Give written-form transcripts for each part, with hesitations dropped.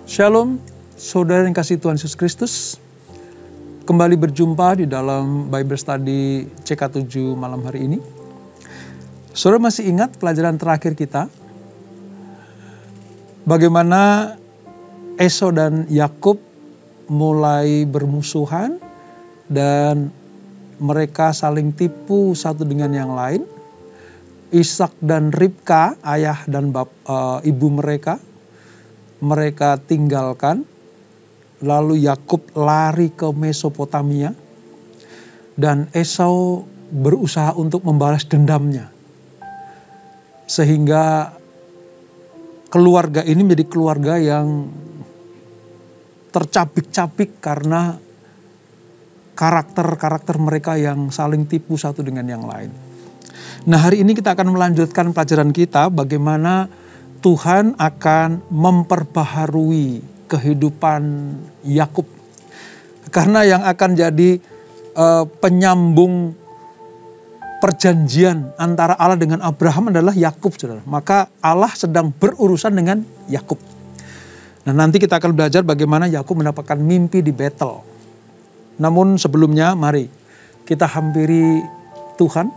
Shalom, saudara yang kasih Tuhan Yesus Kristus. Kembali berjumpa di dalam Bible Study CK7 malam hari ini. Saudara masih ingat pelajaran terakhir kita? Bagaimana Esau dan Yakub mulai bermusuhan dan mereka saling tipu satu dengan yang lain. Ishak dan Ribka, ayah dan ibu mereka tinggalkan, lalu Yakub lari ke Mesopotamia dan Esau berusaha untuk membalas dendamnya. Sehingga keluarga ini menjadi keluarga yang tercabik-cabik karena karakter-karakter mereka yang saling tipu satu dengan yang lain. Nah, hari ini kita akan melanjutkan pelajaran kita bagaimana Tuhan akan memperbaharui kehidupan Yakub. Karena yang akan jadi penyambung perjanjian antara Allah dengan Abraham adalah Yakub, saudara. Maka Allah sedang berurusan dengan Yakub. Nah, nanti kita akan belajar bagaimana Yakub mendapatkan mimpi di Betel. Namun sebelumnya mari kita hampiri Tuhan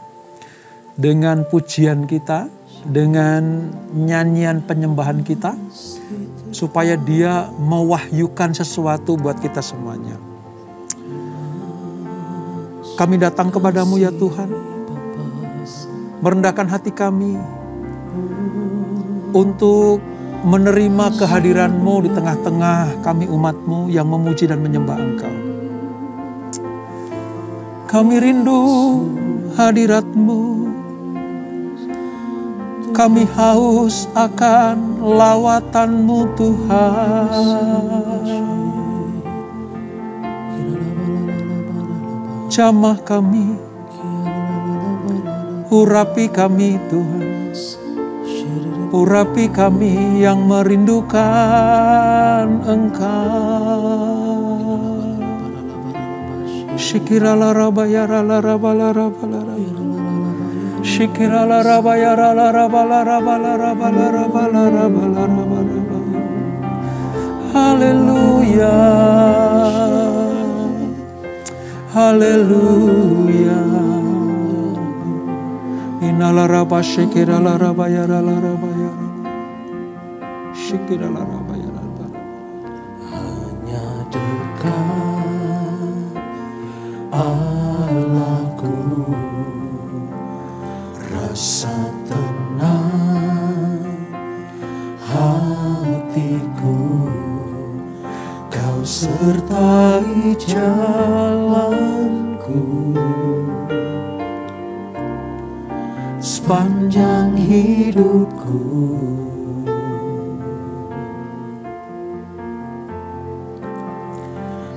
dengan pujian kita, dengan nyanyian penyembahan kita, supaya Dia mewahyukan sesuatu buat kita semuanya. Kami datang kepadamu ya Tuhan, merendahkan hati kami untuk menerima kehadiran-Mu di tengah-tengah kami umat-Mu yang memuji dan menyembah Engkau. Kami rindu hadirat-Mu. Kami haus akan lawatan-Mu Tuhan. Jamah kami, urapi kami Tuhan. Urapi kami yang merindukan Engkau. Shikirala rabayara larabala rabalara. Shikirala rabayara larabala rabala rabala rabala rabala rabala. Haleluya. Haleluya. Inala rabba shikirala rabayara larabayara. Shikirala rabayara rabala. Hanya dekat Allahku, rasa tenang hatiku, Kau sertai jalanku sepanjang hidupku.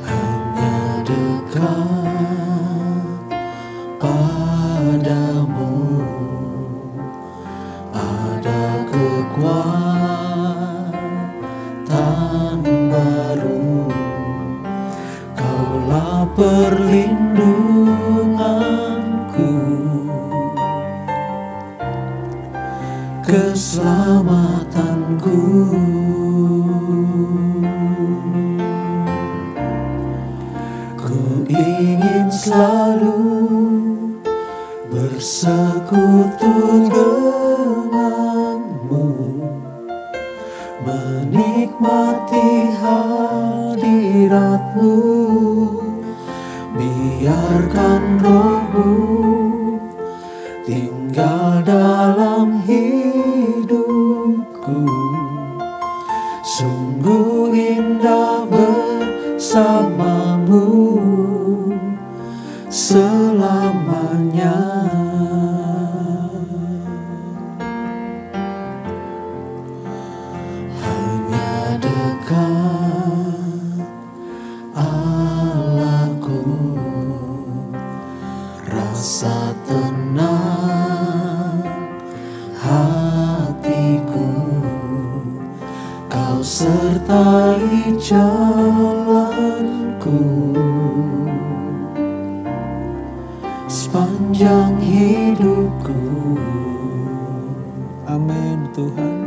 Hanya dekat padamu ada kekuatan baru. Kaulah perlindunganku, keselamatanku. Ku ingin selalu bersekutu denganmu, menikmati hadiratmu. Biarkan Roh-Mu tinggal dalam hidupku. Sungguh indah bersamamu selamanya. Hanya dekat Allahku, rasa tenang hatiku, Kau sertai jalanku sepanjang hidupku. Amin Tuhan.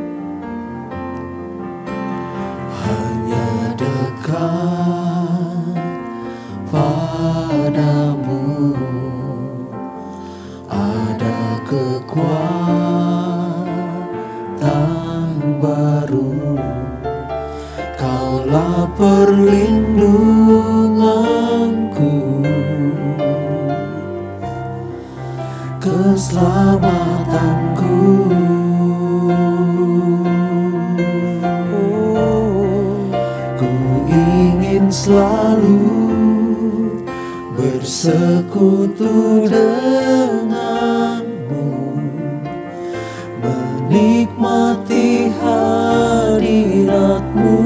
Hanya baru. Kaulah perlindunganku, keselamatanku. Ku ingin selalu bersekutu denganmu, menikmati hadiratmu.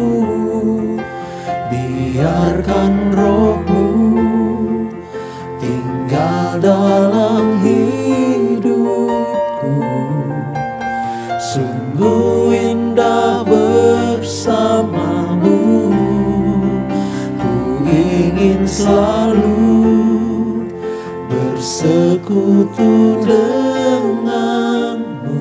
Biarkan rohmu tinggal dalam hidupku. Sungguh indah bersamamu. Ku ingin selalu bersekutu denganmu,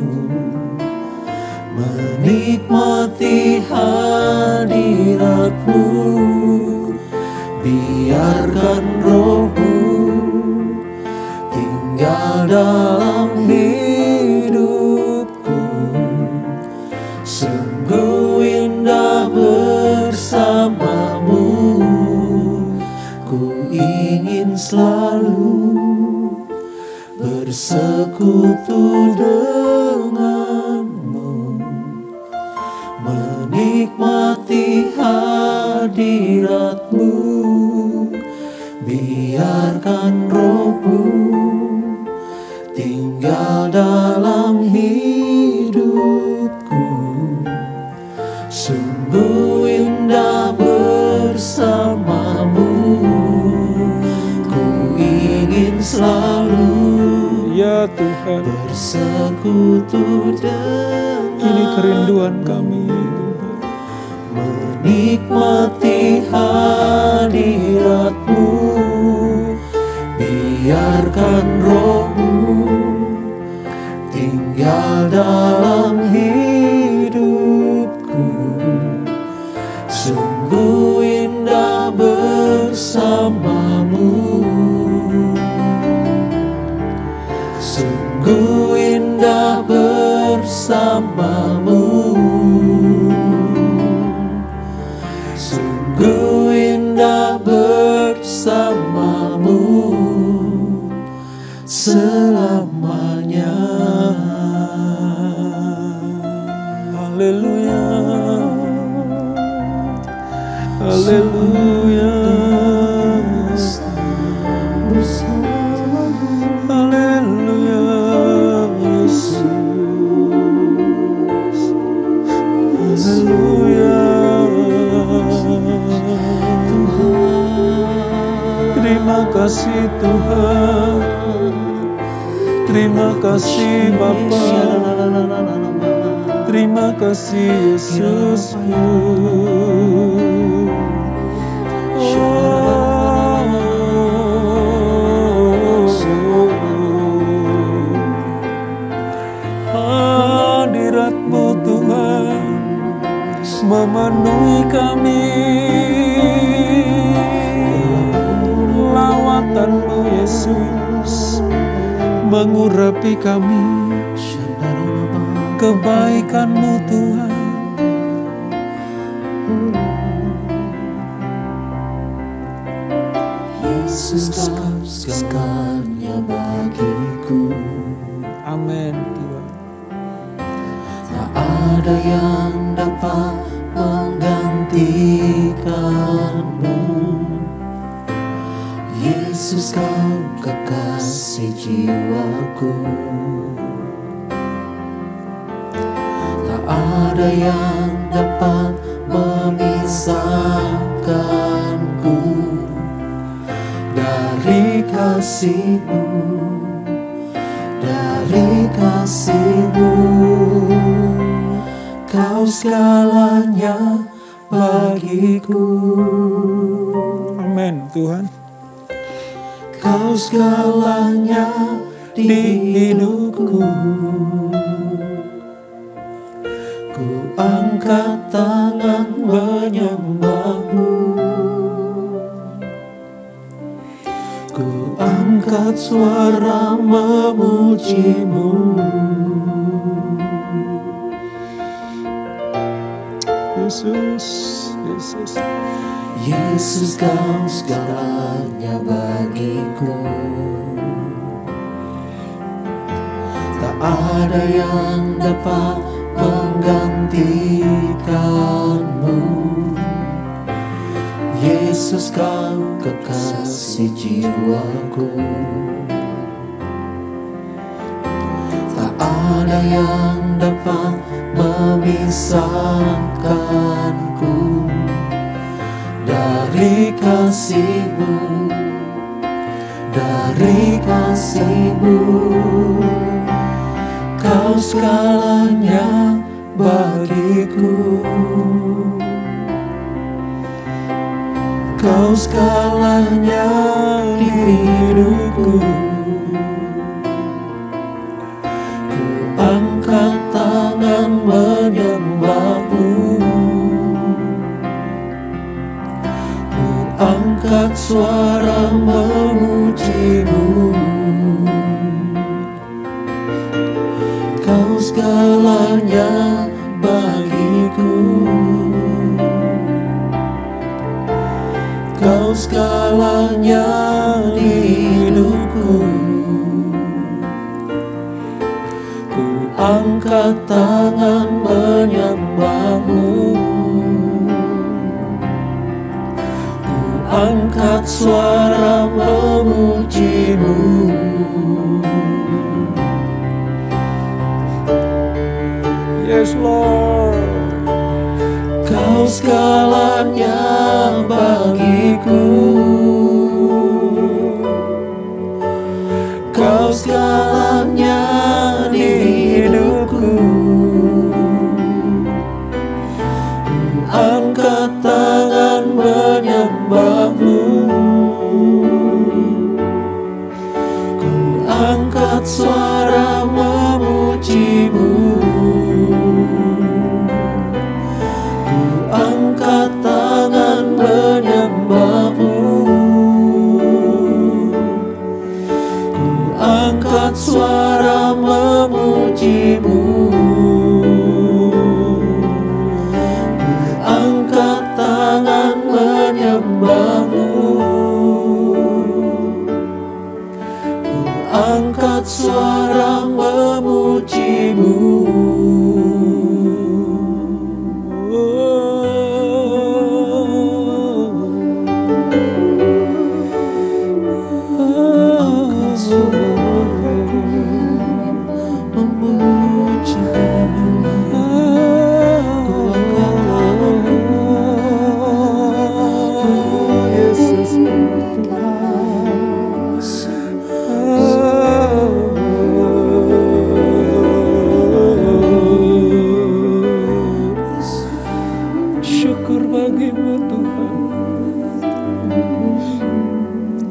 menikmati hadiratmu. Biarkan rohmu tinggal dalam hidupku. Sungguh indah bersamamu. Ku ingin selalu bersekutu denganmu, menikmati hadiratmu. Biarkan rohmu tinggal dalam hidupku. Sungguh indah bersamamu. Ku ingin selalu, Ya Tuhan, bersekutu denganmu. ini kerinduan kami. Menikmati hadiratmu. Biarkan rohmu tinggal dalam hidupku. Sungguh indah bersamamu. Sungguh indah bersamamu. Sungguh indah bersamamu selamanya. Haleluya, haleluya, haleluya, Yesus, haleluya. Terima kasih Tuhan, terima kasih Bapa, terima kasih Yesusku. Hadirat-Mu Tuhan memenuhi kami. Lawatan-Mu Yesus mengurapi kami. Kebaikan-Mu Tuhan. Yesus kau segalanya bagiku. Amin Tuhan. Tak ada yang dapat menggantikanmu. Yesus kau kekasih jiwaku. Tak ada yang dapat memisahkanku dari kasih-Mu, dari kasih-Mu. Kau segalanya bagiku. Amin Tuhan. Kau segalanya di hidupku. Ku angkat tangan menyembah-Mu. Ku angkat suara memuji-Mu. Yesus, Yesus. Yesus, Kau segalanya bagiku. Tak ada yang dapat menggantikanmu. Yesus, Kau kekasih jiwaku. Tak ada yang dapat memisahkanku dari kasih-Mu, dari kasih-Mu. Kau segalanya bagiku. Kau segalanya di hidupku. Ku angkat tangan menyembah-Mu. Ku angkat suara memuji-Mu. Kau segalanya bagiku. Kau segalanya di hidupku. Ku angkat tangan menyembah-Mu. Ku angkat suara memuji-Mu. Yes, Lord. Kau segalanya bagiku. Kau segalanya di hidupku. Ku angkat tangan menyembah-Mu. Ku angkat suara memuji-Mu. Angkat tangan menyembah-Mu. Ku angkat suara memuji-Mu. Ku angkat tangan menyembah-Mu. Ku angkat suara memuji-Mu.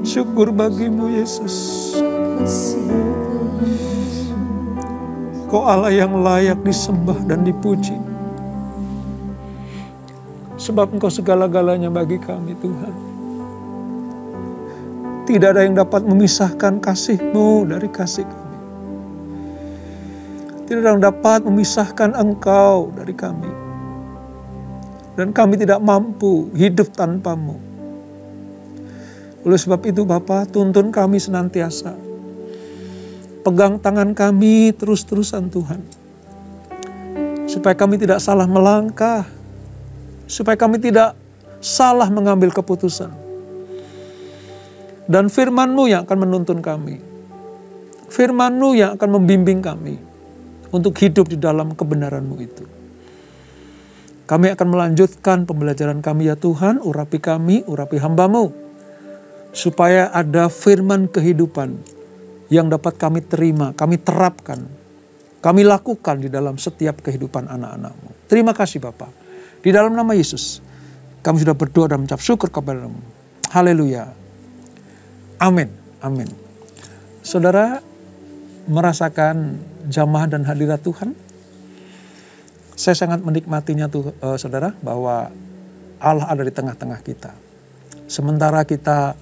Syukur bagimu Yesus. Kau Allah yang layak disembah dan dipuji. Sebab Engkau segala-galanya bagi kami Tuhan. Tidak ada yang dapat memisahkan kasih-Mu dari kasih kami. Tidak ada yang dapat memisahkan Engkau dari kami. Dan kami tidak mampu hidup tanpa-Mu. Oleh sebab itu Bapa, tuntun kami senantiasa. Pegang tangan kami terus-terusan Tuhan. Supaya kami tidak salah melangkah. Supaya kami tidak salah mengambil keputusan. Dan firman-Mu yang akan menuntun kami. Firman-Mu yang akan membimbing kami. Untuk hidup di dalam kebenaran-Mu itu. Kami akan melanjutkan pembelajaran kami ya Tuhan. Urapi kami, urapi hamba-Mu. Supaya ada firman kehidupan yang dapat kami terima, kami terapkan, kami lakukan di dalam setiap kehidupan anak-anak-Mu. Terima kasih Bapa. Di dalam nama Yesus, kami sudah berdoa dan mengucap syukur kepada-Mu. Haleluya. Amin. Amin. Saudara merasakan jamaah dan hadirat Tuhan? Saya sangat menikmatinya saudara, bahwa Allah ada di tengah-tengah kita. Sementara kita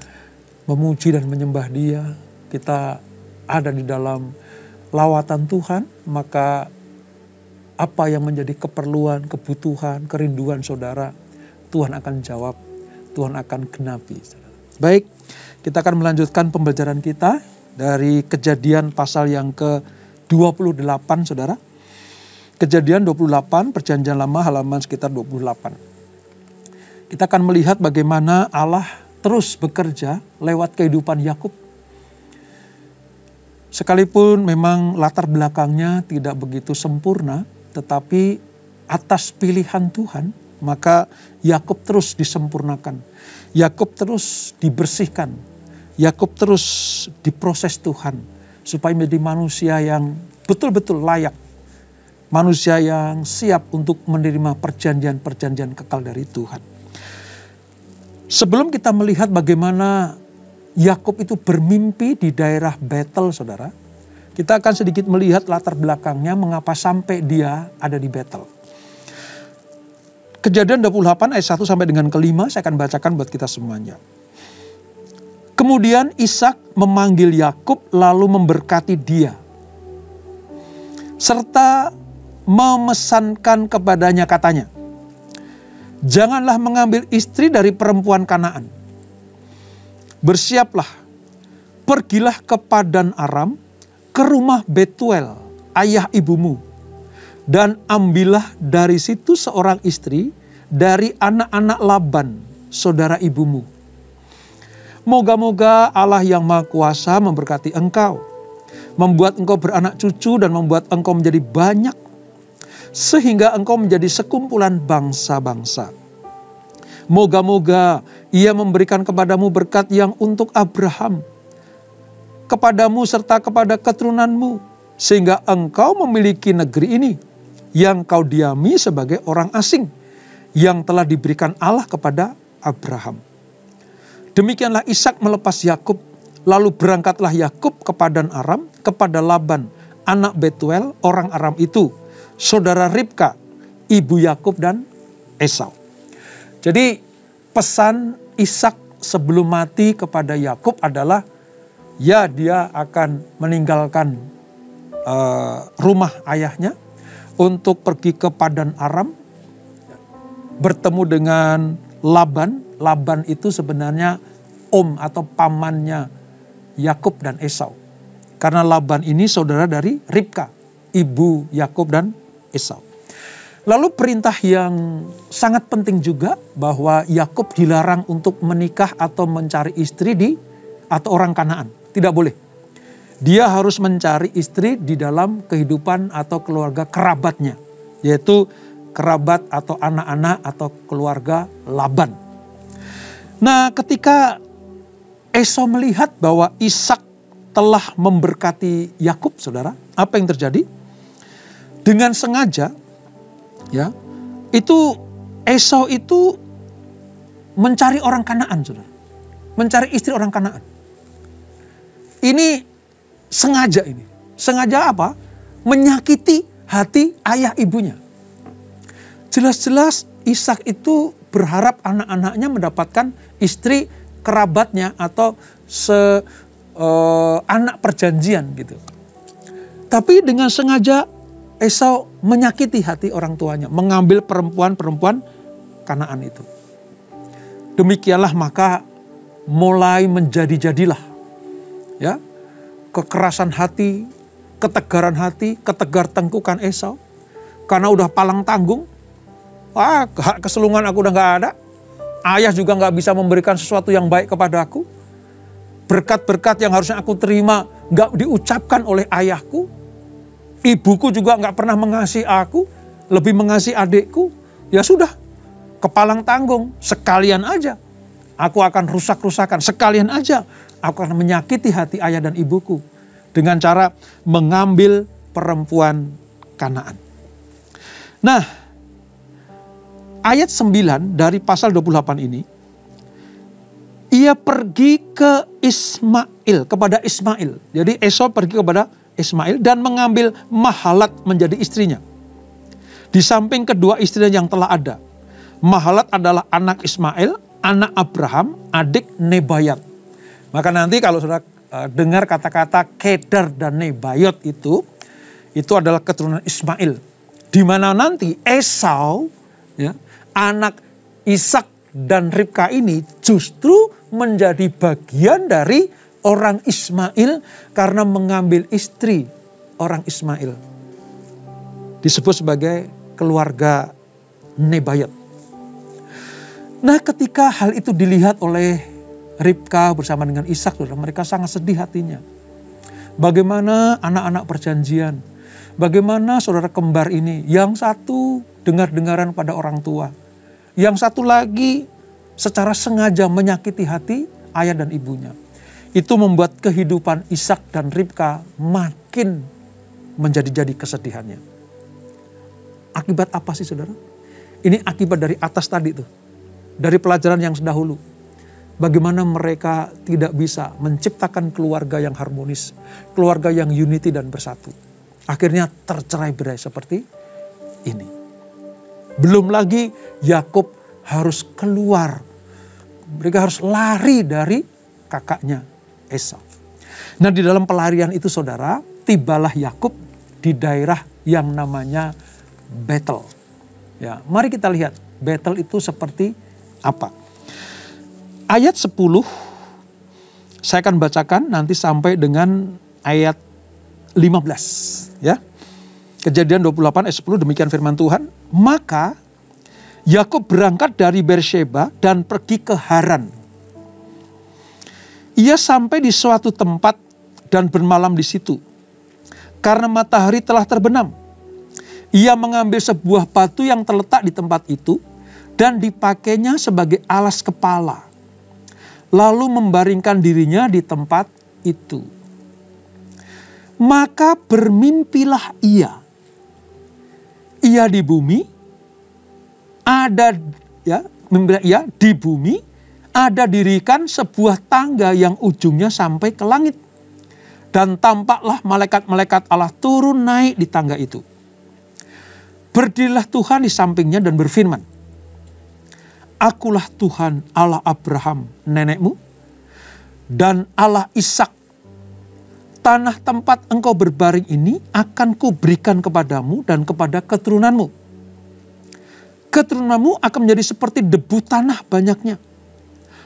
memuji dan menyembah Dia, kita ada di dalam lawatan Tuhan, maka Apa yang menjadi keperluan, kebutuhan, kerinduan saudara, Tuhan akan jawab, Tuhan akan genapi. Baik, kita akan melanjutkan pembelajaran kita dari Kejadian pasal yang ke-28 saudara. Kejadian 28, Perjanjian Lama halaman sekitar 28. Kita akan melihat bagaimana Allah terus bekerja lewat kehidupan Yakub. Sekalipun memang latar belakangnya tidak begitu sempurna, tetapi atas pilihan Tuhan, maka Yakub terus disempurnakan. Yakub terus dibersihkan. Yakub terus diproses Tuhan supaya menjadi manusia yang betul-betul layak. Manusia yang siap untuk menerima perjanjian-perjanjian kekal dari Tuhan. Sebelum kita melihat bagaimana Yakub itu bermimpi di daerah Betel, saudara, kita akan sedikit melihat latar belakangnya mengapa sampai dia ada di Betel. Kejadian 28 ayat 1 sampai dengan ke-5 saya akan bacakan buat kita semuanya. Kemudian Ishak memanggil Yakub lalu memberkati dia, serta memesankan kepadanya katanya, janganlah mengambil istri dari perempuan Kanaan. Bersiaplah, pergilah ke Padan Aram, ke rumah Betuel, ayah ibumu, dan ambillah dari situ seorang istri dari anak-anak Laban, saudara ibumu. Moga-moga Allah yang Maha Kuasa memberkati engkau, membuat engkau beranak cucu dan membuat engkau menjadi banyak, sehingga engkau menjadi sekumpulan bangsa-bangsa. Moga-moga Ia memberikan kepadamu berkat yang untuk Abraham, kepadamu serta kepada keturunanmu, sehingga engkau memiliki negeri ini yang kau diami sebagai orang asing, yang telah diberikan Allah kepada Abraham. Demikianlah Ishak melepas Yakub, lalu berangkatlah Yakub ke Padan Aram, kepada Laban, anak Betuel, orang Aram itu, saudara Ribka, ibu Yakub dan Esau. Jadi pesan Ishak sebelum mati kepada Yakub adalah, ya dia akan meninggalkan rumah ayahnya untuk pergi ke Padan Aram, bertemu dengan Laban. Laban itu sebenarnya om atau pamannya Yakub dan Esau. Karena Laban ini saudara dari Ribka, ibu Yakub dan Esau. Lalu perintah yang sangat penting juga bahwa Yakub dilarang untuk menikah atau mencari istri atau orang Kanaan. Tidak boleh. Dia harus mencari istri di dalam kehidupan atau keluarga kerabatnya, yaitu kerabat atau anak-anak atau keluarga Laban. Nah, ketika Esau melihat bahwa Ishak telah memberkati Yakub, saudara, apa yang terjadi? Dengan sengaja, ya, itu Esau itu mencari orang Kanaan, saudara, mencari istri orang Kanaan. Ini sengaja apa? Menyakiti hati ayah ibunya. Jelas-jelas Ishak itu berharap anak-anaknya mendapatkan istri kerabatnya atau anak perjanjian gitu. Tapi dengan sengaja Esau menyakiti hati orang tuanya, mengambil perempuan-perempuan Kanaan itu. Demikianlah maka mulai menjadi-jadilah, ya, kekerasan hati, ketegaran hati, ketegar tengkukan Esau. Karena udah palang tanggung, hak keselungan aku udah gak ada. Ayah juga gak bisa memberikan sesuatu yang baik kepada aku. Berkat-berkat yang harusnya aku terima gak diucapkan oleh ayahku. Ibuku juga gak pernah mengasihi aku, lebih mengasihi adikku. Ya sudah, kepalang tanggung, sekalian aja aku akan rusak-rusakan, sekalian aja aku akan menyakiti hati ayah dan ibuku dengan cara mengambil perempuan Kanaan. Nah, ayat 9 dari pasal 28 ini, ia pergi ke Ismail, kepada Ismail. Jadi Esau pergi kepada Ismail dan mengambil Mahalat menjadi istrinya. Di samping kedua istrinya yang telah ada. Mahalat adalah anak Ismail, anak Abraham, adik Nebayot. Maka nanti kalau saudara dengar kata-kata Kedar dan Nebayot itu adalah keturunan Ismail. Di mana nanti Esau, ya, anak Ishak dan Ribka ini justru menjadi bagian dari orang Ismail karena mengambil istri orang Ismail. Disebut sebagai keluarga Nebayot. Nah, ketika hal itu dilihat oleh Ribka bersama dengan Ishak, mereka sangat sedih hatinya. Bagaimana anak-anak perjanjian, bagaimana saudara kembar ini, yang satu dengar-dengaran pada orang tua, yang satu lagi secara sengaja menyakiti hati ayah dan ibunya. Itu membuat kehidupan Ishak dan Ribka makin menjadi-jadi kesedihannya. Akibat apa sih saudara? Ini akibat dari atas tadi tuh. Dari pelajaran yang sedahulu. Bagaimana mereka tidak bisa menciptakan keluarga yang harmonis. Keluarga yang unity dan bersatu. Akhirnya tercerai-berai seperti ini. Belum lagi Yakub harus keluar. Mereka harus lari dari kakaknya Esau. Nah, di dalam pelarian itu saudara, tibalah Yakub di daerah yang namanya Betel. Ya, mari kita lihat Betel itu seperti apa. Ayat 10 saya akan bacakan nanti sampai dengan ayat 15 ya. Kejadian 28 ayat 10 demikian firman Tuhan. Maka Yakub berangkat dari Beersheba dan pergi ke Haran. Ia sampai di suatu tempat dan bermalam di situ. Karena matahari telah terbenam. Ia mengambil sebuah batu yang terletak di tempat itu dan dipakainya sebagai alas kepala. Lalu membaringkan dirinya di tempat itu. Maka bermimpilah ia. Ia di bumi, ada ya, mimpilah ia di bumi, ada dirikan sebuah tangga yang ujungnya sampai ke langit. Dan tampaklah malaikat-malaikat Allah turun naik di tangga itu. Berdirilah Tuhan di sampingnya dan berfirman, Akulah Tuhan Allah Abraham nenekmu dan Allah Ishak. Tanah tempat engkau berbaring ini akan kuberikan kepadamu dan kepada keturunanmu. Keturunanmu akan menjadi seperti debu tanah banyaknya.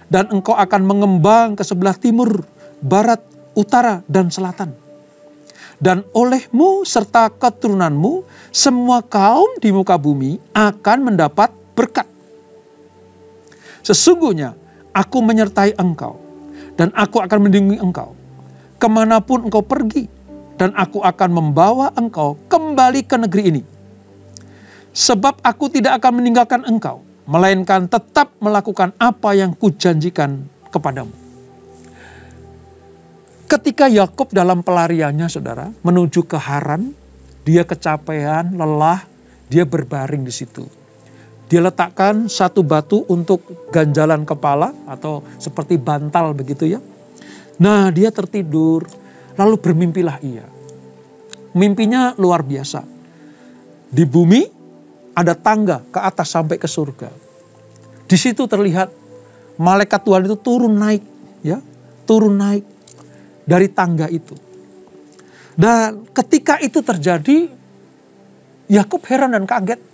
Dan engkau akan mengembang ke sebelah timur, barat, utara, dan selatan. Dan olehmu serta keturunanmu, semua kaum di muka bumi akan mendapat berkat. Sesungguhnya aku menyertai engkau, dan aku akan melindungi engkau, kemanapun engkau pergi, dan aku akan membawa engkau kembali ke negeri ini. Sebab aku tidak akan meninggalkan engkau, melainkan tetap melakukan apa yang kujanjikan kepadamu. Ketika Yakub dalam pelariannya saudara, menuju ke Haran, dia kecapean, lelah, dia berbaring di situ. Dia letakkan satu batu untuk ganjalan kepala atau seperti bantal begitu ya. Nah, dia tertidur, lalu bermimpilah ia. Mimpinya luar biasa. Di bumi ada tangga ke atas sampai ke surga. Di situ terlihat malaikat Tuhan itu turun naik, ya, turun naik dari tangga itu. Dan ketika itu terjadi, Yakub heran dan kaget.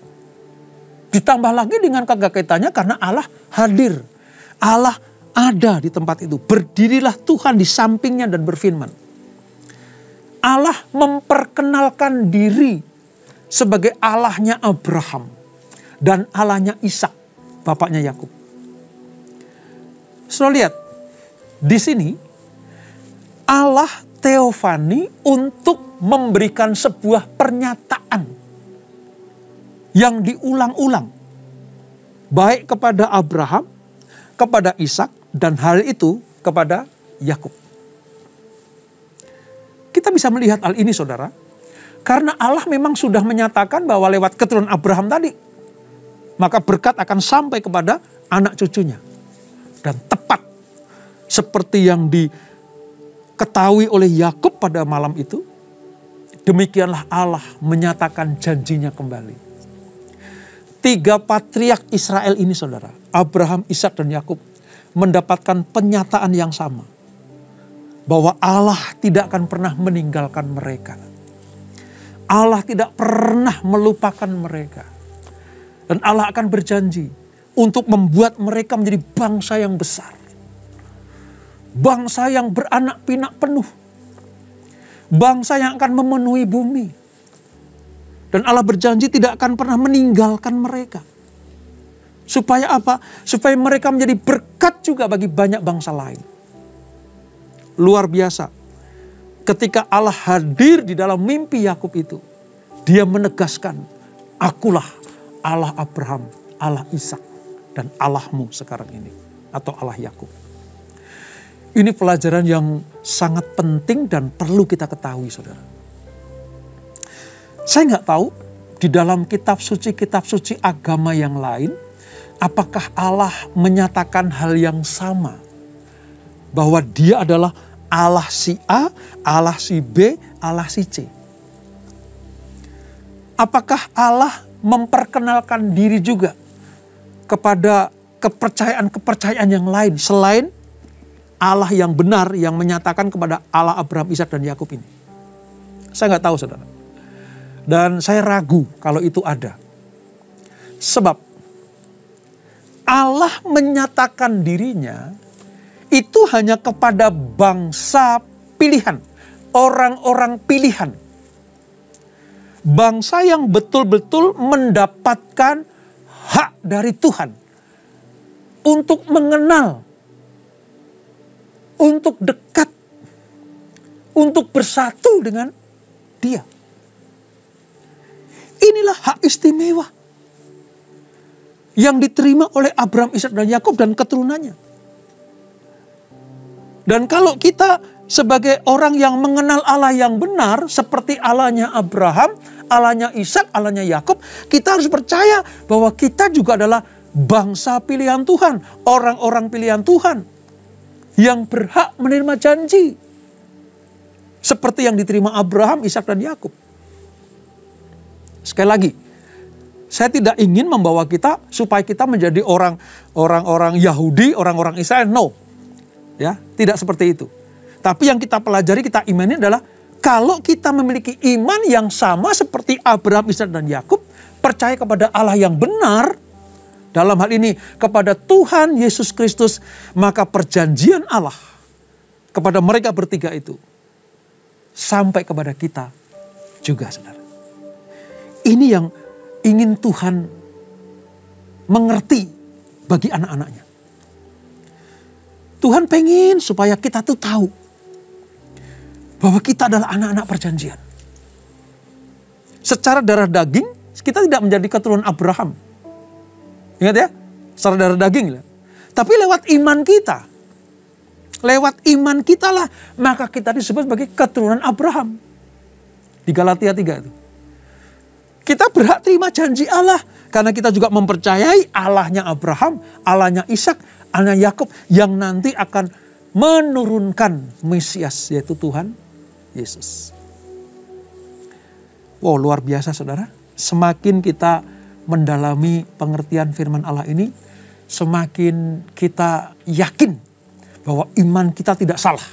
Ditambah lagi dengan kekagetannya karena Allah hadir. Allah ada di tempat itu. Berdirilah Tuhan di sampingnya dan berfirman. Allah memperkenalkan diri sebagai Allahnya Abraham dan Allahnya Ishak, bapaknya Yakub. Saudara lihat, di sini Allah teofani untuk memberikan sebuah pernyataan yang diulang-ulang. Baik kepada Abraham, kepada Ishak, dan hal itu kepada Yakub. Kita bisa melihat hal ini saudara. Karena Allah memang sudah menyatakan bahwa lewat keturunan Abraham tadi. Maka berkat akan sampai kepada anak cucunya. Dan tepat seperti yang diketahui oleh Yakub pada malam itu. Demikianlah Allah menyatakan janjinya kembali. 3 patriark Israel ini saudara, Abraham, Ishak, dan Yakub mendapatkan penyataan yang sama. Bahwa Allah tidak akan pernah meninggalkan mereka. Allah tidak pernah melupakan mereka. Dan Allah akan berjanji untuk membuat mereka menjadi bangsa yang besar. Bangsa yang beranak pinak penuh. Bangsa yang akan memenuhi bumi. Dan Allah berjanji tidak akan pernah meninggalkan mereka. Supaya apa? Supaya mereka menjadi berkat juga bagi banyak bangsa lain. Luar biasa. Ketika Allah hadir di dalam mimpi Yakub itu, Dia menegaskan, akulah Allah Abraham, Allah Ishak, dan Allahmu sekarang ini. Atau Allah Yakub. Ini pelajaran yang sangat penting dan perlu kita ketahui, saudara. Saya nggak tahu di dalam kitab suci agama yang lain, apakah Allah menyatakan hal yang sama? Bahwa Dia adalah Allah si A, Allah si B, Allah si C. Apakah Allah memperkenalkan diri juga kepada kepercayaan-kepercayaan yang lain selain Allah yang benar yang menyatakan kepada Allah Abraham, Ishak, dan Yakub ini? Saya nggak tahu, saudara. Dan saya ragu kalau itu ada. Sebab Allah menyatakan dirinya itu hanya kepada bangsa pilihan, orang-orang pilihan. Bangsa yang betul-betul mendapatkan hak dari Tuhan untuk mengenal, untuk dekat, untuk bersatu dengan Dia. Inilah hak istimewa yang diterima oleh Abraham, Ishak, dan Yakub dan keturunannya. Dan kalau kita sebagai orang yang mengenal Allah yang benar, seperti Allahnya Abraham, Allahnya Ishak, Allahnya Yakub, kita harus percaya bahwa kita juga adalah bangsa pilihan Tuhan, orang-orang pilihan Tuhan yang berhak menerima janji seperti yang diterima Abraham, Ishak, dan Yakub. Sekali lagi, saya tidak ingin membawa kita supaya kita menjadi orang-orang Yahudi, orang-orang Israel. No. Ya, tidak seperti itu. Tapi yang kita pelajari, kita imani adalah kalau kita memiliki iman yang sama seperti Abraham, Ishak, dan Yakub, percaya kepada Allah yang benar, dalam hal ini kepada Tuhan Yesus Kristus, maka perjanjian Allah kepada mereka bertiga itu sampai kepada kita juga, saudara. Ini yang ingin Tuhan mengerti bagi anak-anaknya. Tuhan pengen supaya kita tuh tahu bahwa kita adalah anak-anak perjanjian. Secara darah daging, kita tidak menjadi keturunan Abraham. Ingat ya? Secara darah daging. Tapi lewat iman kita. Lewat iman kita lah, maka kita disebut sebagai keturunan Abraham. Di Galatia 3 itu. Kita berhak terima janji Allah. Karena kita juga mempercayai Allahnya Abraham, Allahnya Ishak, Allahnya Yakub yang nanti akan menurunkan Mesias, yaitu Tuhan Yesus. Wow, luar biasa, saudara. Semakin kita mendalami pengertian firman Allah ini, semakin kita yakin bahwa iman kita tidak salah.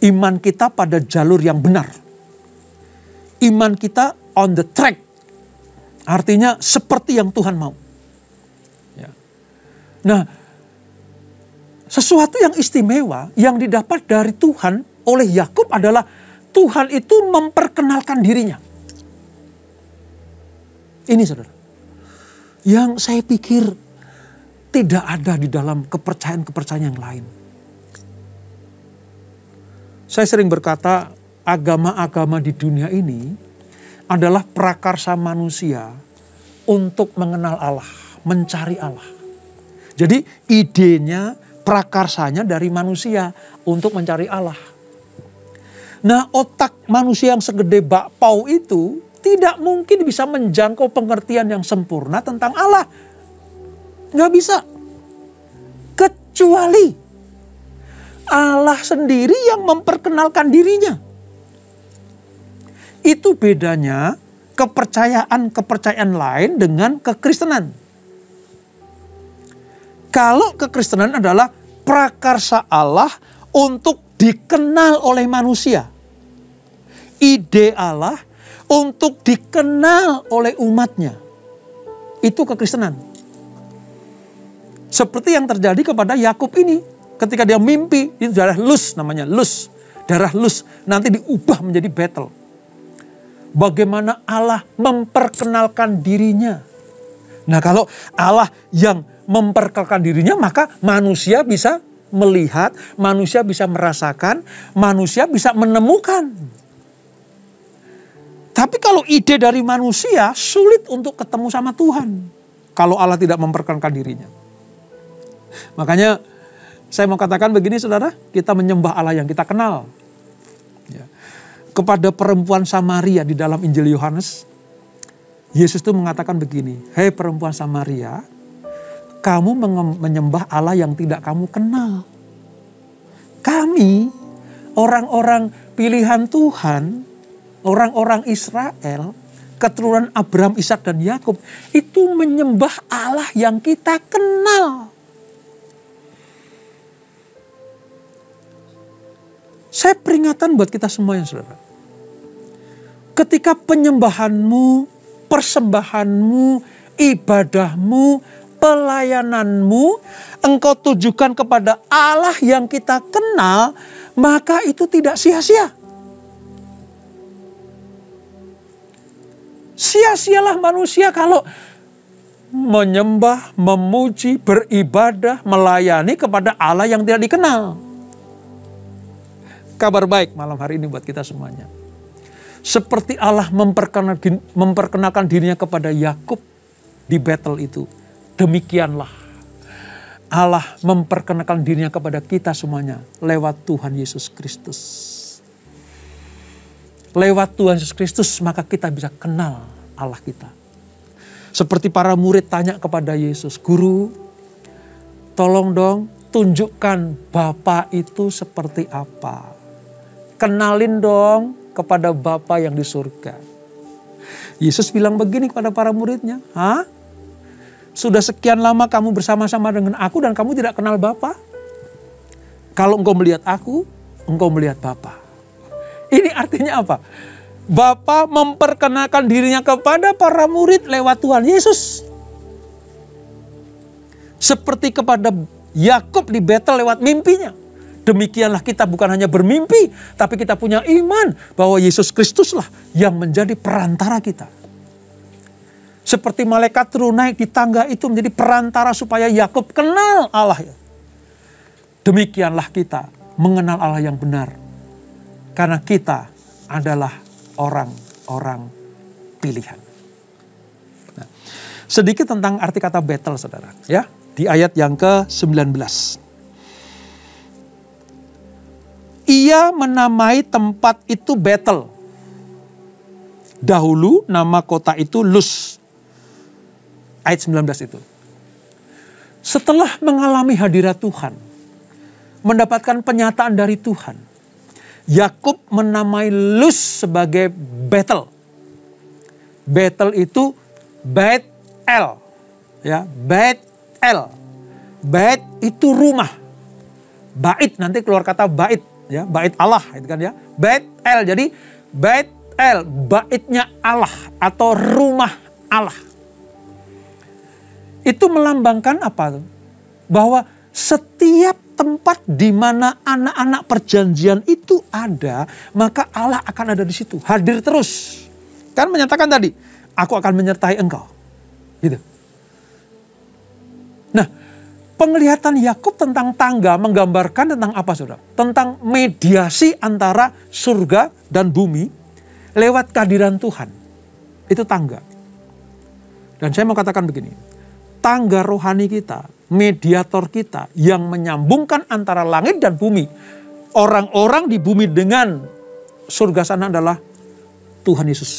Iman kita pada jalur yang benar. Iman kita on the track. Artinya seperti yang Tuhan mau. Ya. Nah, sesuatu yang istimewa yang didapat dari Tuhan oleh Yakub adalah Tuhan itu memperkenalkan dirinya. Ini, saudara, yang saya pikir tidak ada di dalam kepercayaan-kepercayaan yang lain. Saya sering berkata, agama-agama di dunia ini adalah prakarsa manusia untuk mengenal Allah, mencari Allah. Jadi idenya, prakarsanya dari manusia untuk mencari Allah. Nah, otak manusia yang segede bakpao itu tidak mungkin bisa menjangkau pengertian yang sempurna tentang Allah. Nggak bisa. Kecuali Allah sendiri yang memperkenalkan dirinya. Itu bedanya kepercayaan lain dengan kekristenan. Kalau kekristenan adalah prakarsa Allah untuk dikenal oleh manusia. ide Allah untuk dikenal oleh umatnya. Itu kekristenan. Seperti yang terjadi kepada Yakub ini. Ketika dia mimpi, itu darah Luz namanya, Luz. Darah Luz nanti diubah menjadi Betel. Bagaimana Allah memperkenalkan dirinya. Nah, kalau Allah yang memperkenalkan dirinya, maka manusia bisa melihat, manusia bisa merasakan, manusia bisa menemukan. Tapi kalau ide dari manusia, sulit untuk ketemu sama Tuhan. Kalau Allah tidak memperkenalkan dirinya. Makanya saya mau katakan begini saudara, kita menyembah Allah yang kita kenal. Ya. Kepada perempuan Samaria di dalam Injil Yohanes, Yesus itu mengatakan begini, hei perempuan Samaria, kamu menyembah Allah yang tidak kamu kenal. Kami, orang-orang pilihan Tuhan, orang-orang Israel, keturunan Abraham, Ishak dan Yakub, itu menyembah Allah yang kita kenal. Saya peringatan buat kita semuanya, saudara. Ketika penyembahanmu, persembahanmu, ibadahmu, pelayananmu, engkau tujukan kepada Allah yang kita kenal, maka itu tidak sia-sia. Sia-sialah manusia kalau menyembah, memuji, beribadah, melayani kepada Allah yang tidak dikenal. Kabar baik malam hari ini buat kita semuanya. Seperti Allah memperkenalkan dirinya kepada Yakub di Betel itu. Demikianlah Allah memperkenalkan dirinya kepada kita semuanya lewat Tuhan Yesus Kristus. Lewat Tuhan Yesus Kristus maka kita bisa kenal Allah kita. Seperti para murid tanya kepada Yesus, Guru, tolong dong tunjukkan Bapa itu seperti apa. Kenalin dong kepada Bapa yang di surga. Yesus bilang begini kepada para muridnya, hah? Sudah sekian lama kamu bersama-sama dengan aku dan kamu tidak kenal Bapa? Kalau engkau melihat aku, engkau melihat Bapa. Ini artinya apa? Bapa memperkenalkan dirinya kepada para murid lewat Tuhan Yesus. Seperti kepada Yakub di Betel lewat mimpinya. Demikianlah kita bukan hanya bermimpi, tapi kita punya iman bahwa Yesus Kristuslah yang menjadi perantara kita. Seperti malaikat turun naik di tangga itu menjadi perantara supaya Yakub kenal Allah. Demikianlah kita mengenal Allah yang benar. Karena kita adalah orang-orang pilihan. Nah, sedikit tentang arti kata Betel, saudara. Ya, di ayat yang ke-19. Ia menamai tempat itu Betel. Dahulu nama kota itu Luz. Ayat 19 itu. Setelah mengalami hadirat Tuhan, mendapatkan penyataan dari Tuhan, Yakub menamai Luz sebagai Betel. Betel itu Bait El. Ya, Bait El. Bait itu rumah. Bait, nanti keluar kata bait. Ya, bait Allah itu kan ya. Bait El, jadi Bait El, baitnya Allah atau rumah Allah. Itu melambangkan apa? Bahwa setiap tempat di mana anak-anak perjanjian itu ada, maka Allah akan ada di situ, hadir terus. Kan menyatakan tadi, aku akan menyertai engkau. Gitu. Nah, penglihatan Yakub tentang tangga menggambarkan tentang apa, saudara? Tentang mediasi antara surga dan bumi lewat kehadiran Tuhan. Itu tangga. Dan saya mau katakan begini. Tangga rohani kita, mediator kita yang menyambungkan antara langit dan bumi. Orang-orang di bumi dengan surga sana adalah Tuhan Yesus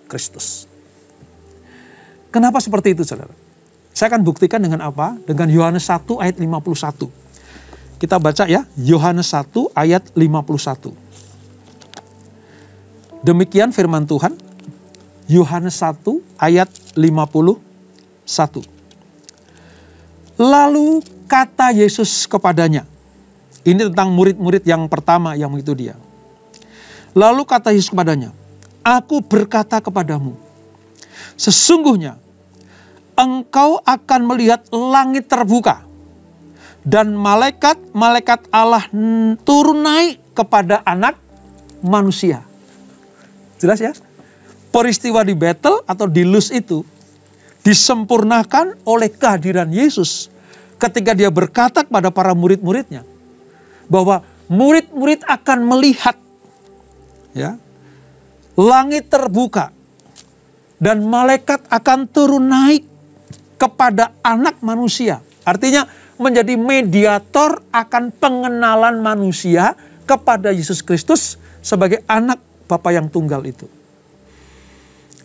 Kristus. Kenapa seperti itu, saudara? Saya akan buktikan dengan apa? Dengan Yohanes 1 ayat 51. Kita baca ya, Yohanes 1 ayat 51. Demikian firman Tuhan, Yohanes 1 ayat 51. Lalu kata Yesus kepadanya, ini tentang murid-murid yang pertama yang itu dia. Lalu kata Yesus kepadanya, "Aku berkata kepadamu, sesungguhnya engkau akan melihat langit terbuka dan malaikat-malaikat Allah turun naik kepada anak manusia." Jelas ya? Peristiwa di Betel atau di Luz itu disempurnakan oleh kehadiran Yesus ketika dia berkata kepada para murid-muridnya bahwa murid-murid akan melihat, ya, langit terbuka dan malaikat akan turun naik kepada anak manusia. Artinya menjadi mediator akan pengenalan manusia kepada Yesus Kristus sebagai anak Bapa yang tunggal itu.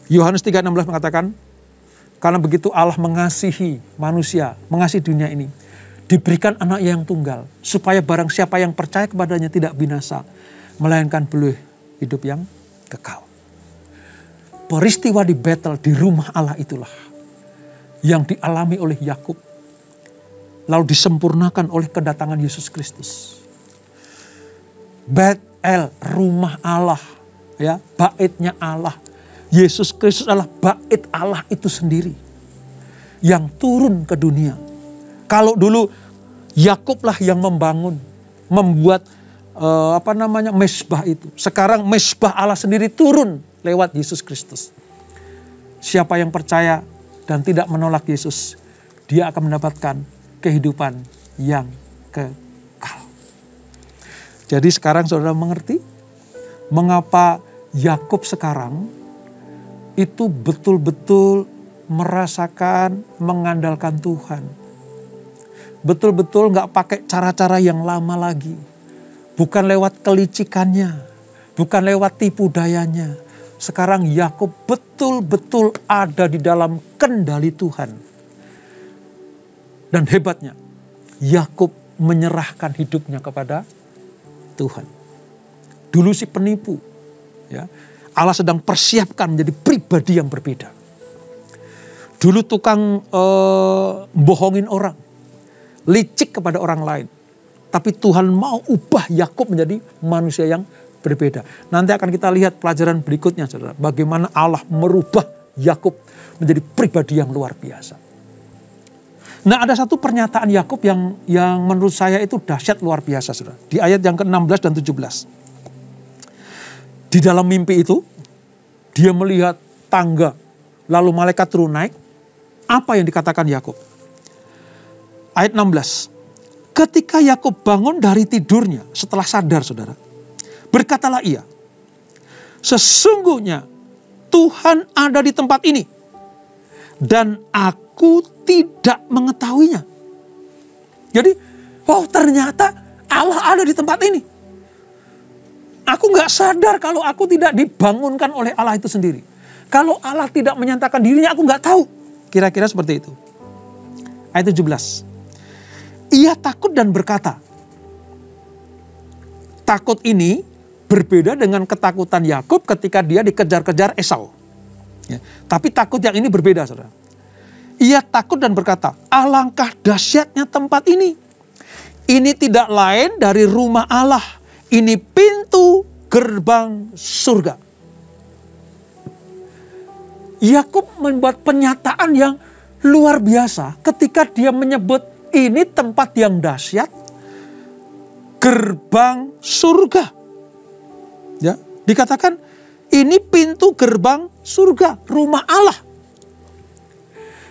Yohanes 3:16 mengatakan, karena begitu Allah mengasihi manusia, mengasihi dunia ini, diberikan anaknya yang tunggal, supaya barang siapa yang percaya kepadanya tidak binasa, melainkan boleh hidup yang kekal. Peristiwa di Betel, di rumah Allah itulah yang dialami oleh Yakub, lalu disempurnakan oleh kedatangan Yesus Kristus. Betel, rumah Allah, ya, baitnya Allah. Yesus Kristus adalah bait Allah itu sendiri yang turun ke dunia. Kalau dulu Yakub lah yang membuat mezbah itu. Sekarang mezbah Allah sendiri turun lewat Yesus Kristus. Siapa yang percaya dan tidak menolak Yesus, dia akan mendapatkan kehidupan yang kekal. Jadi sekarang saudara mengerti mengapa Yakub sekarang itu betul-betul merasakan mengandalkan Tuhan. Betul-betul gak pakai cara-cara yang lama lagi. Bukan lewat kelicikannya, bukan lewat tipu dayanya. Sekarang Yakub betul-betul ada di dalam kendali Tuhan. Dan hebatnya, Yakub menyerahkan hidupnya kepada Tuhan. Dulu si penipu, ya. Allah sedang persiapkan menjadi pribadi yang berbeda. Dulu tukang bohongin orang, licik kepada orang lain. Tapi Tuhan mau ubah Yakub menjadi manusia yang berbeda. Nanti akan kita lihat pelajaran berikutnya, saudara. Bagaimana Allah merubah Yakub menjadi pribadi yang luar biasa. Nah, ada satu pernyataan Yakub yang menurut saya itu dahsyat luar biasa, saudara. Di ayat yang ke-16 dan 17. Di dalam mimpi itu, dia melihat tangga, lalu malaikat turun naik. Apa yang dikatakan Yakub? Ayat 16. Ketika Yakub bangun dari tidurnya setelah sadar, saudara, berkatalah ia, sesungguhnya Tuhan ada di tempat ini dan aku tidak mengetahuinya. Jadi, ternyata Allah ada di tempat ini. Aku gak sadar kalau aku tidak dibangunkan oleh Allah itu sendiri. Kalau Allah tidak menyatakan dirinya, aku gak tahu. Kira-kira seperti itu. Ayat 17. Ia takut dan berkata. Takut ini berbeda dengan ketakutan Yakub ketika dia dikejar-kejar Esau. Ya, tapi takut yang ini berbeda, saudara. Ia takut dan berkata, alangkah dahsyatnya tempat ini. Ini tidak lain dari rumah Allah. Ini pintu gerbang surga. Yakub membuat pernyataan yang luar biasa ketika dia menyebut ini tempat yang dahsyat, gerbang surga. Ya, dikatakan ini pintu gerbang surga, rumah Allah.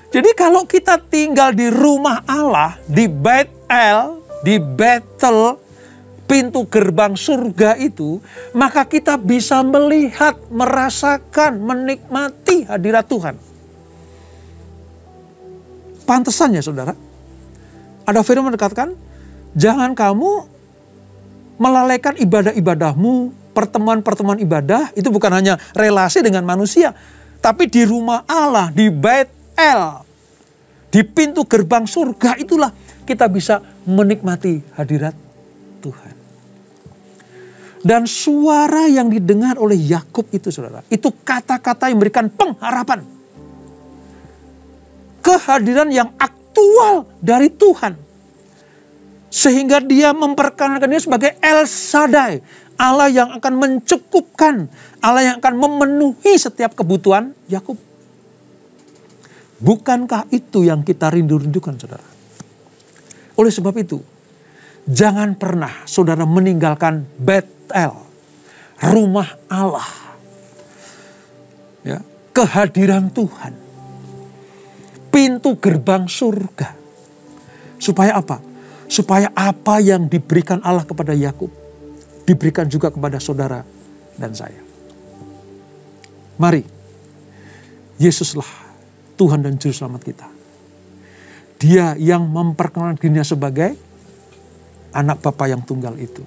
Jadi kalau kita tinggal di rumah Allah, di Betel, pintu gerbang surga itu, maka kita bisa melihat, merasakan, menikmati hadirat Tuhan. Pantesannya, saudara, ada firman dikatakan, jangan kamu melalaikan ibadah-ibadahmu, pertemuan-pertemuan ibadah, itu bukan hanya relasi dengan manusia, tapi di rumah Allah, di Betel, di pintu gerbang surga itulah kita bisa menikmati hadirat Tuhan. Dan suara yang didengar oleh Yakub itu, saudara, itu kata-kata yang memberikan pengharapan. Kehadiran yang aktual dari Tuhan. Sehingga dia memperkenalkan dia sebagai El Shaddai, Allah yang akan mencukupkan, Allah yang akan memenuhi setiap kebutuhan Yakub. Bukankah itu yang kita rindu-rindukan, saudara? Oleh sebab itu, jangan pernah saudara meninggalkan Betel, rumah Allah. Ya, kehadiran Tuhan. Pintu gerbang surga. Supaya apa? Supaya apa yang diberikan Allah kepada Yakub diberikan juga kepada saudara dan saya. Mari, Yesuslah Tuhan dan Juru Selamat kita. Dia yang memperkenalkan dirinya sebagai anak Bapa yang tunggal itu.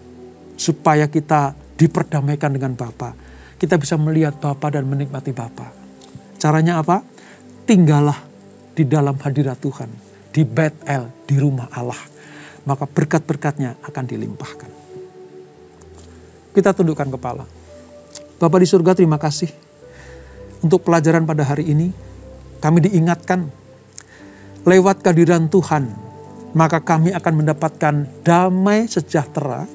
Supaya kita diperdamaikan dengan Bapa. Kita bisa melihat Bapa dan menikmati Bapa. Caranya apa? Tinggallah di dalam hadirat Tuhan, di Betel, di rumah Allah. Maka berkat-berkatnya akan dilimpahkan. Kita tundukkan kepala. Bapa di surga, terima kasih untuk pelajaran pada hari ini. Kami diingatkan lewat kehadiran Tuhan, maka kami akan mendapatkan damai sejahtera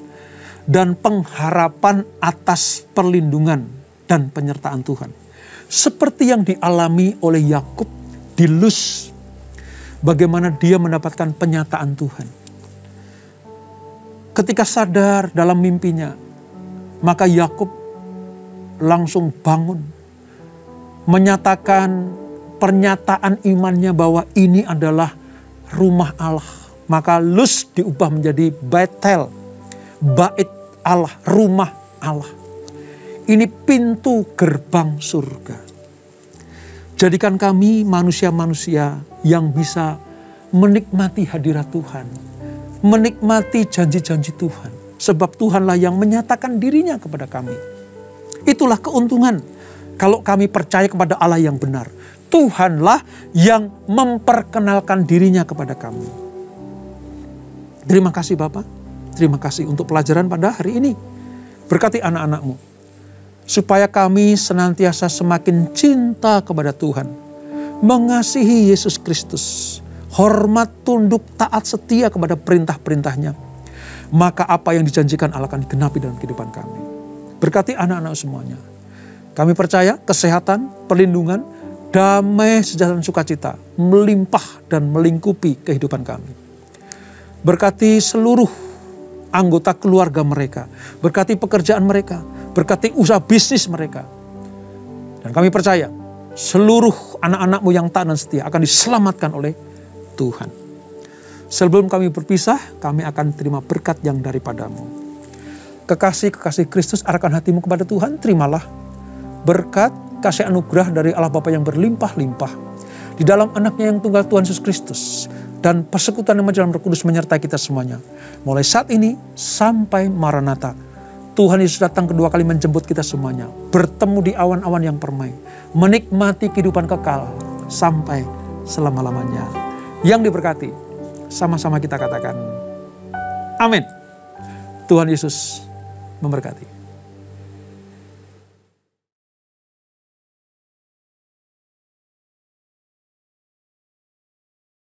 dan pengharapan atas perlindungan dan penyertaan Tuhan. Seperti yang dialami oleh Yakub di Luz, bagaimana dia mendapatkan penyataan Tuhan. Ketika sadar dalam mimpinya, maka Yakub langsung bangun, menyatakan pernyataan imannya bahwa ini adalah rumah Allah. Maka Luz diubah menjadi Betel, bait Allah, rumah Allah. Ini pintu gerbang surga. Jadikan kami manusia-manusia yang bisa menikmati hadirat Tuhan. Menikmati janji-janji Tuhan. Sebab Tuhanlah yang menyatakan dirinya kepada kami. Itulah keuntungan kalau kami percaya kepada Allah yang benar. Tuhanlah yang memperkenalkan dirinya kepada kami. Terima kasih Bapak. Terima kasih untuk pelajaran pada hari ini. Berkati anak-anak-Mu. Supaya kami senantiasa semakin cinta kepada Tuhan. Mengasihi Yesus Kristus. Hormat, tunduk, taat, setia kepada perintah-perintahnya. Maka apa yang dijanjikan Allah akan digenapi dalam kehidupan kami. Berkati anak-anak semuanya. Kami percaya kesehatan, perlindungan, damai, sejahtera dan sukacita melimpah dan melingkupi kehidupan kami. Berkati seluruh anggota keluarga mereka. Berkati pekerjaan mereka. Berkati usaha bisnis mereka. Dan kami percaya seluruh anak-anak-Mu yang taat dan setia akan diselamatkan oleh Tuhan. Sebelum kami berpisah, kami akan terima berkat yang daripada-Mu. Kekasih-kekasih Kristus, arahkan hatimu kepada Tuhan, terimalah berkat, kasih anugerah dari Allah Bapa yang berlimpah-limpah. Di dalam anaknya yang tunggal Tuhan Yesus Kristus. Dan persekutuan yang dalam Roh Kudus menyertai kita semuanya. Mulai saat ini sampai Maranatha. Tuhan Yesus datang kedua kali menjemput kita semuanya. Bertemu di awan-awan yang permai. Menikmati kehidupan kekal sampai selama-lamanya. Yang diberkati, sama-sama kita katakan, amin. Tuhan Yesus memberkati.